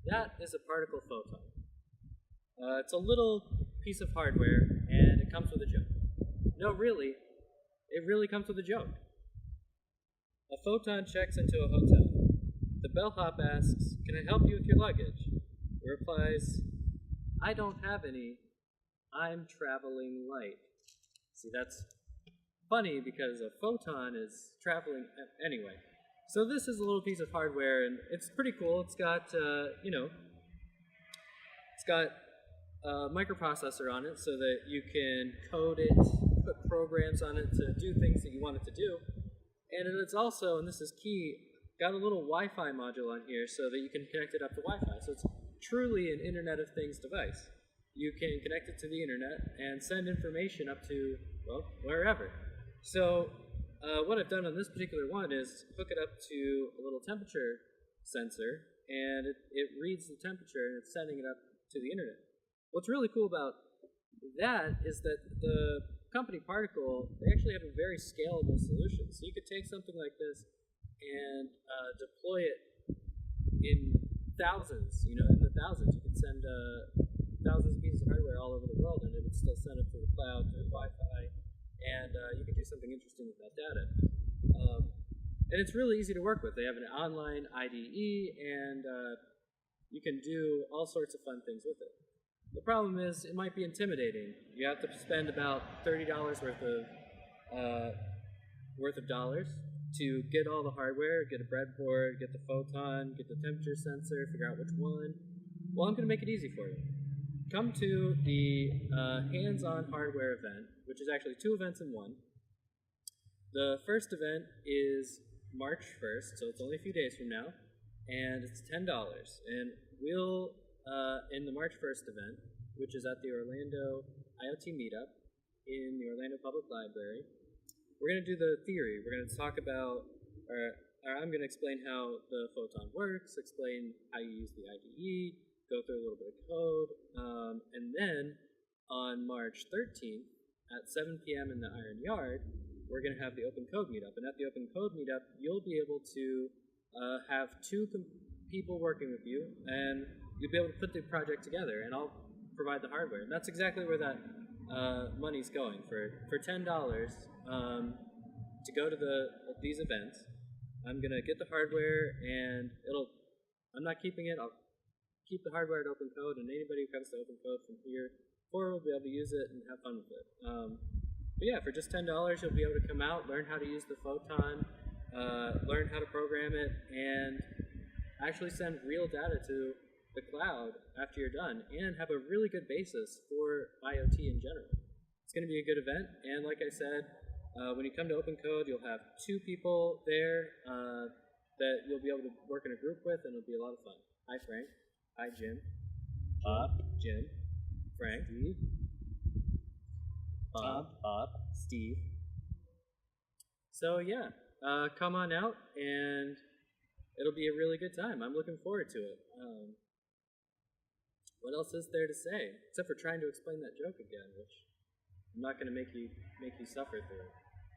That is a particle photon. It's a little piece of hardware, and it comes with a joke. No, really, it really comes with a joke. A photon checks into a hotel. The bellhop asks, "Can I help you with your luggage?" It replies, "I don't have any. I'm traveling light." See, that's funny because a photon is traveling anyway. So this is a little piece of hardware, and it's pretty cool. It's got, it's got a microprocessor on it so that you can code it, put programs on it to do things that you want it to do. And it's also, and this is key, got a little Wi-Fi module on here so that you can connect it up to Wi-Fi. So it's truly an Internet of Things device. You can connect it to the internet and send information up to, well, wherever. So what I've done on this particular one is hook it up to a little temperature sensor, and it reads the temperature and it's sending it up to the internet. What's really cool about that is that the company Particle, they actually have a very scalable solution. So you could take something like this and deploy it in thousands, in the thousands. You could send thousands of pieces of hardware all over the world, and it would still send it through the cloud, through Wi-Fi, and you could do something interesting with that data. And it's really easy to work with. They have an online IDE, and you can do all sorts of fun things with it. The problem is it might be intimidating. You have to spend about $30 worth of dollars to get all the hardware, get a breadboard, get the photon, get the temperature sensor, figure out which one. Well, I'm going to make it easy for you. Come to the hands-on hardware event, which is actually 2 events in one. The first event is March 1st, so it's only a few days from now, and it's $10. And we'll, in the March 1st event, which is at the Orlando IoT Meetup in the Orlando Public Library, we're going to do the theory. We're going to talk about, or I'm going to explain how the photon works, explain how you use the IDE, go through a little bit of code, and then on March 13th at 7 p.m. in the Iron Yard, we're going to have the Open Code Meetup. And at the Open Code Meetup, you'll be able to have 2 people working with you, and you'll be able to put the project together, and I'll provide the hardware. And that's exactly where that money's going. For $10 to go to these events, I'm going to get the hardware, and I'm not keeping it. I'll keep the hardware at Open Code, and anybody who comes to Open Code from here forward will be able to use it and have fun with it. But yeah, for just $10, you'll be able to come out, learn how to use the photon, learn how to program it, and actually send real data to the cloud after you're done, and have a really good basis for IoT in general. It's going to be a good event, and like I said, when you come to Open Code, you'll have 2 people there that you'll be able to work in a group with, and it'll be a lot of fun. Hi, Frank. Hi, Jim. Jim. Frank. Steve. Bob. Steve. So yeah, come on out, and it'll be a really good time. I'm looking forward to it. What else is there to say? Except for trying to explain that joke again, which I'm not going to make you suffer through.